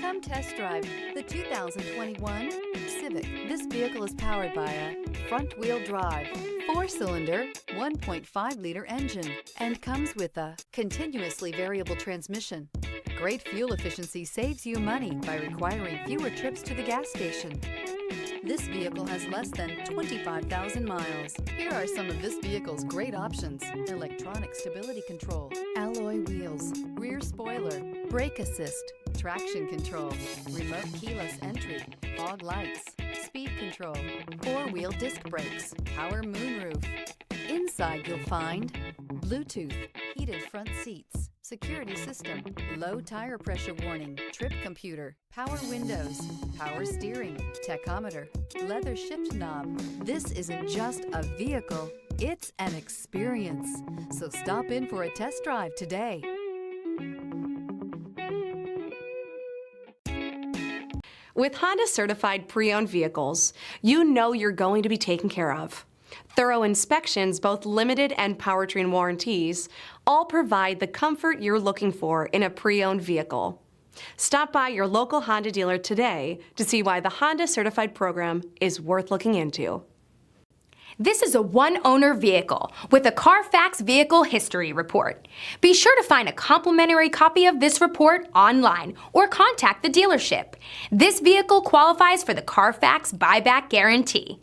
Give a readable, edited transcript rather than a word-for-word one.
Come test drive the 2021 Civic. This vehicle is powered by a front-wheel drive, 4-cylinder, 1.5-liter engine, and comes with a continuously variable transmission. Great fuel efficiency saves you money by requiring fewer trips to the gas station. This vehicle has less than 25,000 miles. Here are some of this vehicle's great options: electronic stability control, alloy wheels, rear spoiler, brake assist, traction control, remote keyless entry, fog lights, speed control, 4-wheel disc brakes, power moonroof. Inside you'll find Bluetooth, heated front seats, security system, low tire pressure warning, trip computer, power windows, power steering, tachometer, leather shift knob. This isn't just a vehicle, it's an experience. So stop in for a test drive today. With Honda certified pre-owned vehicles, you know you're going to be taken care of. Thorough inspections, both limited and powertrain warranties, all provide the comfort you're looking for in a pre-owned vehicle. Stop by your local Honda dealer today to see why the Honda certified program is worth looking into. This is a one-owner vehicle with a Carfax Vehicle History Report. Be sure to find a complimentary copy of this report online or contact the dealership. This vehicle qualifies for the Carfax Buyback Guarantee.